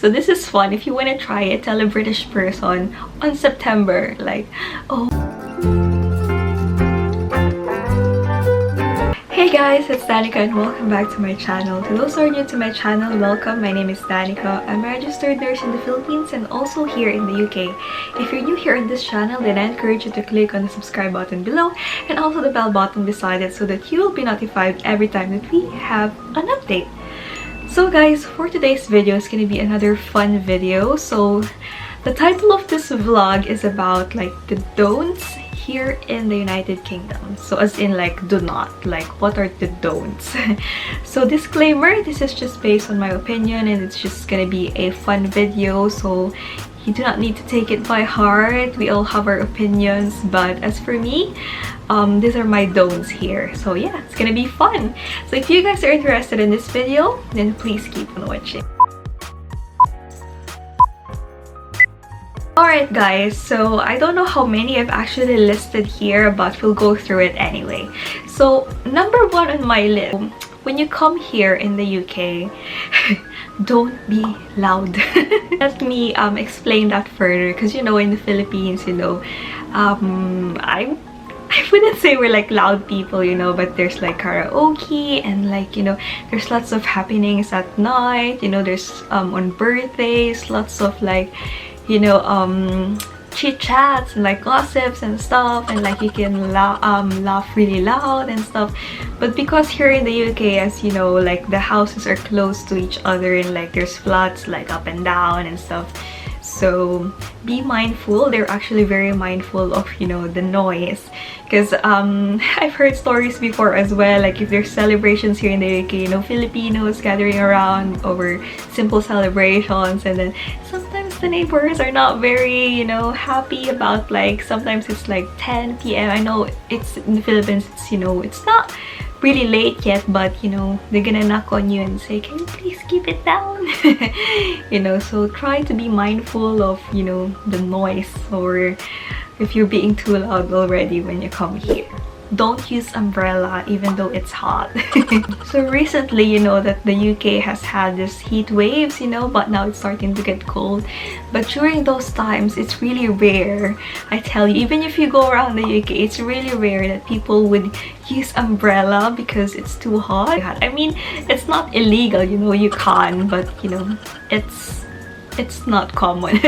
So this is fun. If you want to try it, tell a British person on September, like, oh. Hey guys, it's Danica and welcome back to my channel. To those who are new to my channel, welcome. My name is Danica. I'm a registered nurse in the Philippines and also here in the UK. If you're new here on this channel, then I encourage you to click on the subscribe button below and also the bell button beside it so that you will be notified every time that we have an update. So guys, for today's video is going to be another fun video. So the title of this vlog is about like the don'ts here in the United Kingdom. So as in like do not, like what are the don'ts. So disclaimer, this is just based on my opinion and it's just gonna be a fun video, so you do not need to take it by heart. We all have our opinions, but as for me, these are my don'ts here. So yeah, it's gonna be fun. So if you guys are interested in this video, then please keep on watching. Alright guys, so I don't know how many I've actually listed here, but we'll go through it anyway. So number one on my list, when you come here in the UK, don't be loud. Let me explain that further, because you know in the Philippines, you know, I wouldn't say we're like loud people, you know, but there's like karaoke and like, you know, there's lots of happenings at night, you know, there's on birthdays, lots of like, you know, chit chats and like gossips and stuff, and like you can laugh really loud and stuff. But because here in the UK, as you know, like the houses are close to each other and like there's floods like up and down and stuff, so be mindful. They're actually very mindful of, you know, the noise, because I've heard stories before as well, like if there's celebrations here in the UK, you know, Filipinos gathering around over simple celebrations, and then sometimes the neighbors are not very, you know, happy about, like sometimes it's like 10 p.m. I know it's in the Philippines, it's, you know, it's not really late yet, but you know, they're gonna knock on you and say, can you please keep it down? You know, so try to be mindful of, you know, the noise, or if you're being too loud already when you come here. Don't use umbrella even though it's hot. So recently, you know, that the UK has had this heat waves, you know, but now it's starting to get cold. But during those times, it's really rare, I tell you, even if you go around the UK, it's really rare that people would use umbrella because it's too hot. I mean, it's not illegal, you know, you can, but you know, it's not common.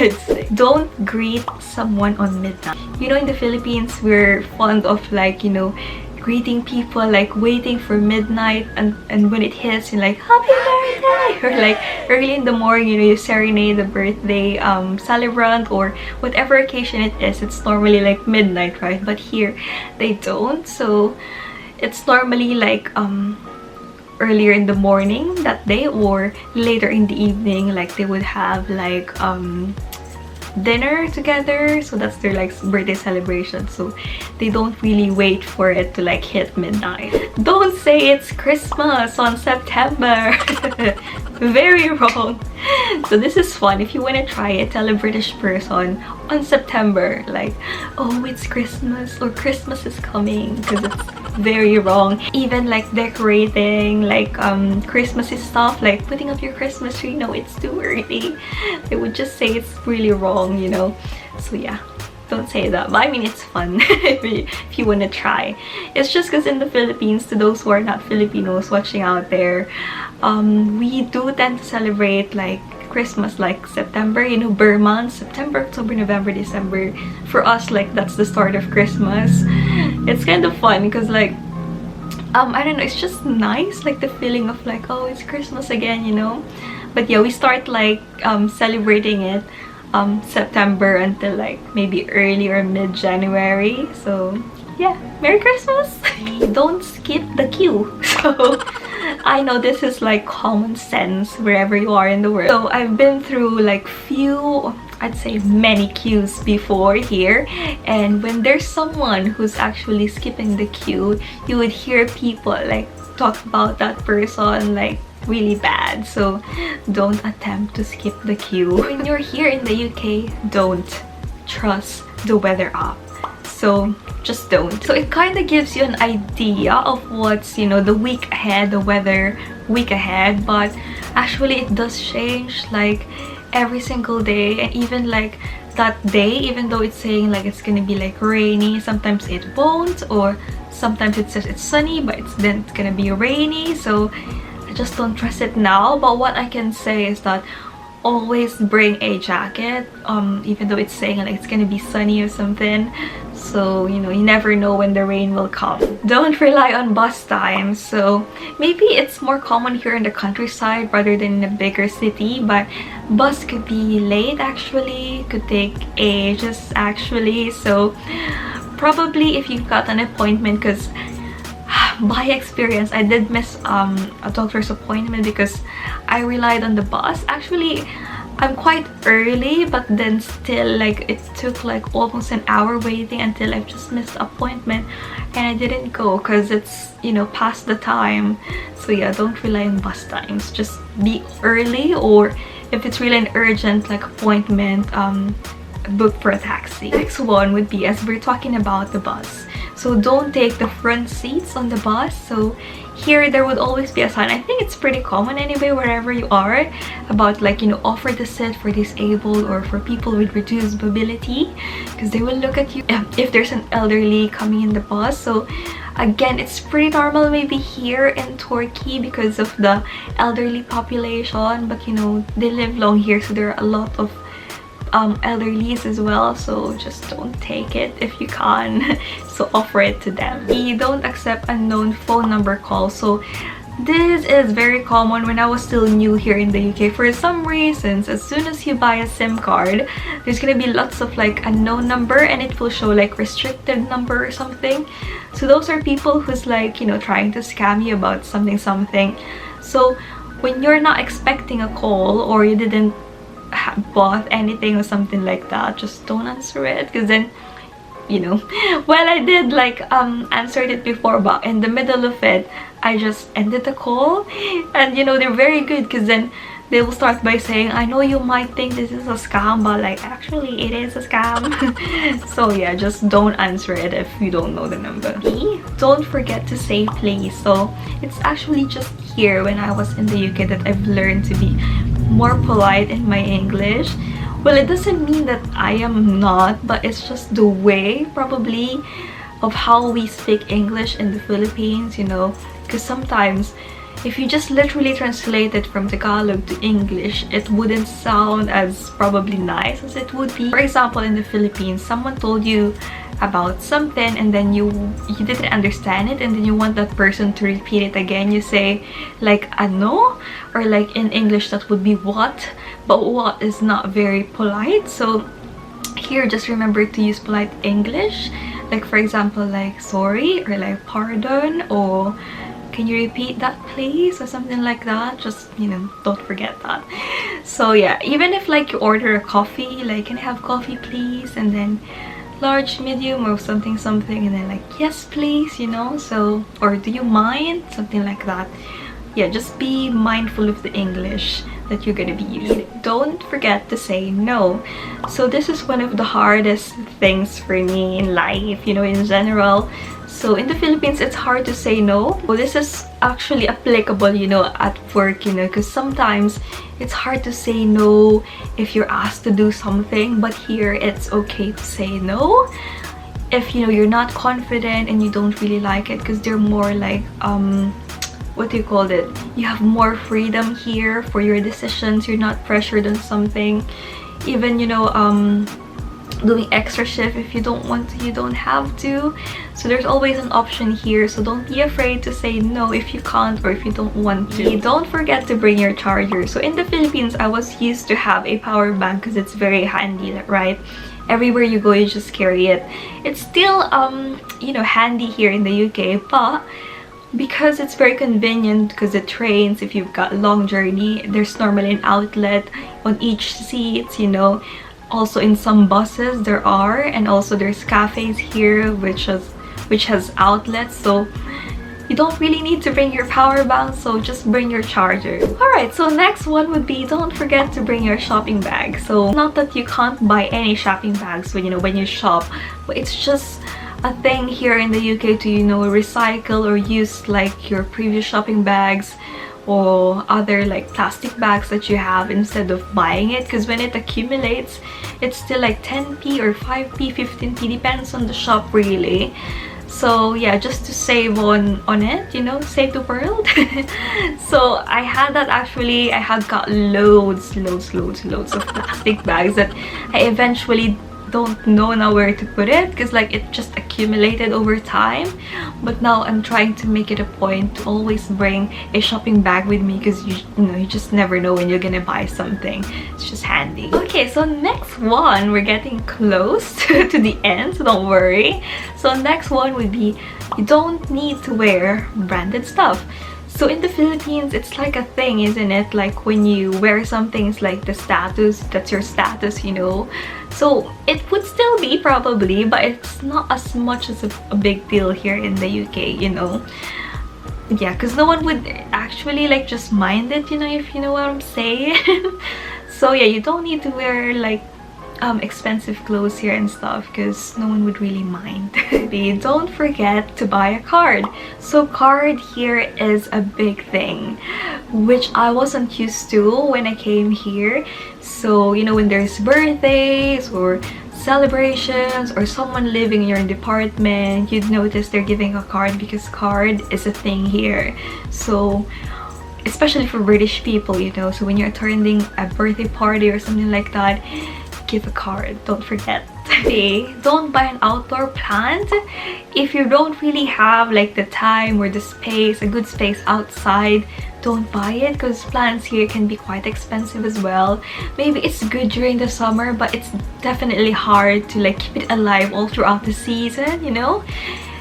Don't greet someone on midnight. You know, in the Philippines, we're fond of like, you know, greeting people, like waiting for midnight, and when it hits, you're like, happy birthday, or like early in the morning, you know, you serenade the birthday celebrant or whatever occasion it is. It's normally like midnight, right? But here they don't, so it's normally like earlier in the morning that day or later in the evening, like they would have like dinner together, so that's their like birthday celebration. So they don't really wait for it to like hit midnight. Don't say it's Christmas on September. Very wrong. So this is fun. If you want to try it, tell a British person on September, like, oh, it's Christmas or Christmas is coming, because it's very wrong. Even like decorating like Christmassy stuff, like putting up your Christmas tree, no, it's too early. They would just say it's really wrong, you know. So yeah, don't say that, but I mean, it's fun. if you want to try. It's just because in the Philippines, to those who are not Filipinos watching out there, we do tend to celebrate like Christmas like September, you know, Burr months, September, October, November, December. For us, like that's the start of Christmas. It's kind of fun because like I don't know, it's just nice, like the feeling of like, oh, it's Christmas again, you know. But yeah, we start like celebrating it September until like maybe early or mid-January. So yeah, Merry Christmas. Don't skip the queue. So I know this is like common sense wherever you are in the world. So I've been through like few, I'd say many queues before here, and when there's someone who's actually skipping the queue, you would hear people like talk about that person like really bad. So don't attempt to skip the queue. When you're here in the UK, don't trust the weather app. So just don't. So it kind of gives you an idea of what's, you know, the week ahead, the weather week ahead, but actually it does change. Like every single day, and even like that day, even though it's saying like it's gonna be like rainy, sometimes it won't, or sometimes it says it's sunny but then it's gonna be rainy. So I just don't trust it now. But what I can say is that always bring a jacket, even though it's saying like it's gonna be sunny or something. So you know, you never know when the rain will come. Don't rely on bus times. So maybe it's more common here in the countryside rather than in a bigger city, but bus could be late actually, could take ages actually. So probably if you got an appointment, because by experience I did miss a doctor's appointment because I relied on the bus. Actually I'm quite early, but then still like it took like almost an hour waiting until I just missed the appointment, and I didn't go because it's, you know, past the time. So yeah, don't rely on bus times, just be early, or if it's really an urgent like appointment, book for a taxi. Next one would be, as we're talking about the bus, so don't take the front seats on the bus. So here there would always be a sign, I think it's pretty common anyway wherever you are, about like, you know, offer the seat for disabled or for people with reduced mobility, because they will look at you if there's an elderly coming in the bus. So again, it's pretty normal maybe here in Turkey because of the elderly population, but you know, they live long here, so there are a lot of elderlies as well. So just don't take it if you can. So offer it to them. You don't accept unknown phone number calls. So this is very common when I was still new here in the UK. For some reasons, as soon as you buy a SIM card, there's gonna be lots of like unknown number, and it will show like restricted number or something. So those are people who's like, you know, trying to scam you about something. So when you're not expecting a call, or you didn't bought anything or something like that, just don't answer it, because then, you know, well, I did like answered it before, but in the middle of it I just ended the call. And you know, they're very good, because then they will start by saying, I know you might think this is a scam, but like actually it is a scam. So yeah, just don't answer it if you don't know the number. Don't forget to say please. So it's actually just here when I was in the UK that I've learned to be more polite in my English. Well, it doesn't mean that I am not, but it's just the way probably of how we speak English in the Philippines, you know, because sometimes if you just literally translate it from Tagalog to English, it wouldn't sound as probably nice as it would be. For example, in the Philippines, someone told you about something and then you didn't understand it, and then you want that person to repeat it again. You say like ano, or like in English that would be what, but what is not very polite. So here, just remember to use polite English, like for example like sorry, or like pardon, or can you repeat that please, or something like that. Just, you know, don't forget that. So yeah, even if like you order a coffee, like can I have coffee please, and then large, medium, or something, and then like yes please, you know. So, or do you mind, something like that. Yeah, just be mindful of the English that you're gonna be using. Don't forget to say no. So this is one of the hardest things for me in life, you know, in general. So in the Philippines, it's hard to say no. Well, this is actually applicable, you know, at work, you know, because sometimes it's hard to say no if you're asked to do something, but here it's okay to say no if, you know, you're not confident and you don't really like it, because they're more like what do you call it, you have more freedom here for your decisions. You're not pressured on something. Even, you know, doing extra shift, if you don't want to, you don't have to. So there's always an option here. So don't be afraid to say no if you can't or if you don't want to. Don't forget to bring your charger. So in the Philippines, I was used to have a power bank because it's very handy, right? Everywhere you go, you just carry it. It's still you know, handy here in the UK, but because it's very convenient, because the trains, if you've got long journey, there's normally an outlet on each seat, you know. Also in some buses there are, and also there's cafes here which has outlets. So you don't really need to bring your power bank, so just bring your charger. Alright, so next one would be, don't forget to bring your shopping bag. So not that you can't buy any shopping bags when, you know, when you shop, but it's just a thing here in the UK to, you know, recycle or use like your previous shopping bags or other like plastic bags that you have instead of buying it, because when it accumulates it's still like 10p or 5p, 15p, depends on the shop really. So yeah, just to save on it, you know, save the world. So I had that actually. I had got loads of plastic bags that I eventually don't know now where to put it, because like it just accumulated over time. But now I'm trying to make it a point to always bring a shopping bag with me, because you know, you just never know when you're gonna buy something. It's just handy. Okay, so next one, we're getting close to the end, so don't worry. So next one would be, you don't need to wear branded stuff. So in the Philippines, it's like a thing, isn't it? Like when you wear something, it's like the status, that's your status, you know. So it would still be probably, but it's not as much as a big deal here in the UK, you know. Yeah, because no one would actually like just mind it, you know, if you know what I'm saying. So yeah, you don't need to wear like expensive clothes here and stuff, because no one would really mind. Don't forget to buy a card. So card here is a big thing, which I wasn't used to when I came here. So you know, when there's birthdays or celebrations or someone living in your department, you'd notice they're giving a card, because card is a thing here. So especially for British people, you know, so when you're attending a birthday party or something like that, give a card, don't forget. Don't buy an outdoor plant if you don't really have like the time or the space, a good space outside. Don't buy it, because plants here can be quite expensive as well. Maybe it's good during the summer, but it's definitely hard to like keep it alive all throughout the season, you know,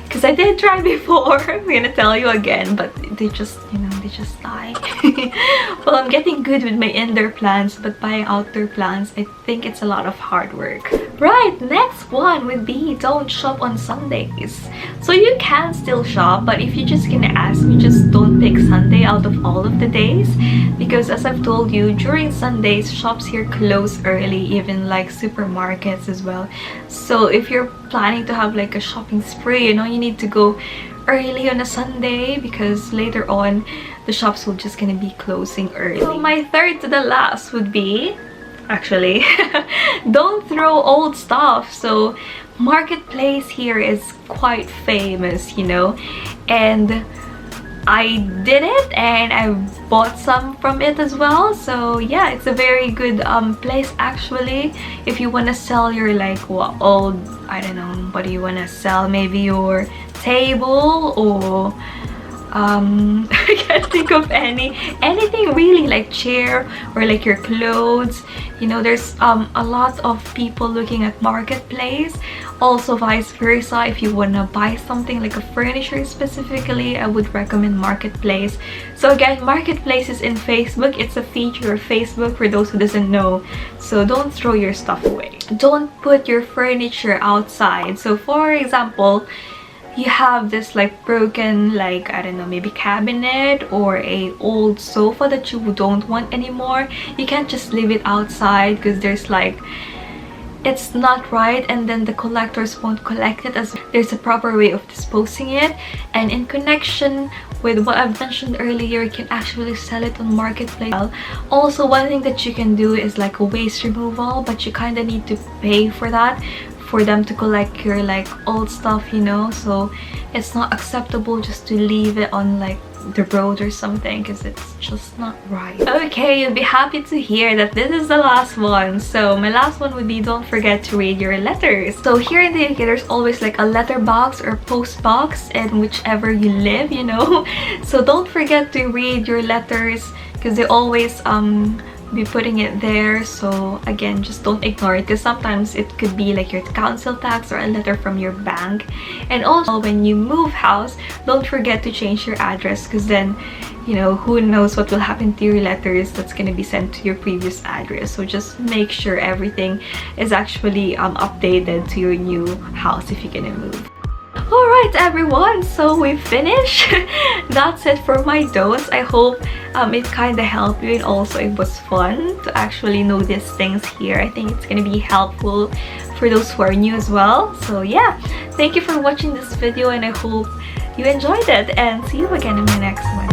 because I did try before. I'm gonna tell you again, but they just, you know, they just die. Well, I'm getting good with my indoor plants, but buying outdoor plants, I think it's a lot of hard work. Right, next one would be, don't shop on Sundays. So you can still shop, but if you're just gonna ask me, just don't pick Sunday out of all of the days, because as I've told you, during Sundays shops here close early, even like supermarkets as well. So if you're planning to have like a shopping spree, you know, you need to go early on a Sunday, because later on the shops will just gonna be closing early. So my third to the last would be, actually, don't throw old stuff. So marketplace here is quite famous, you know, and I did it and I bought some from it as well. So yeah, it's a very good place actually if you want to sell your like what old, I don't know, what do you want to sell, maybe your table or I can't think of anything really, like chair or like your clothes, you know. There's a lot of people looking at marketplace. Also vice versa, if you want to buy something like a furniture specifically, I would recommend marketplace. So again, marketplace is in Facebook. It's a feature of Facebook for those who doesn't know. So don't throw your stuff away. Don't put your furniture outside. So for example, you have this like broken, like I don't know, maybe cabinet or a old sofa that you don't want anymore. You can't just leave it outside, because there's like, it's not right, and then the collectors won't collect it, as there's a proper way of disposing it. And in connection with what I've mentioned earlier, you can actually sell it on marketplace. Also, one thing that you can do is like a waste removal, but you kind of need to pay for that, for them to collect your like old stuff, you know. So it's not acceptable just to leave it on like the road or something, because it's just not right. Okay, you'll be happy to hear that this is the last one. So my last one would be, don't forget to read your letters. So here in the UK, there's always like a letter box or post box in whichever you live, you know. So don't forget to read your letters, because they always be putting it there. So again, just don't ignore it, because sometimes it could be like your council tax or a letter from your bank. And also when you move house, don't forget to change your address, because then, you know, who knows what will happen to your letters that's going to be sent to your previous address. So just make sure everything is actually updated to your new house if you're gonna move. Alright everyone, so we finished. That's it for my don'ts. I hope it kind of helped you, and also it was fun to actually know these things here. I think it's gonna be helpful for those who are new as well. So yeah, thank you for watching this video, and I hope you enjoyed it, and see you again in my next one.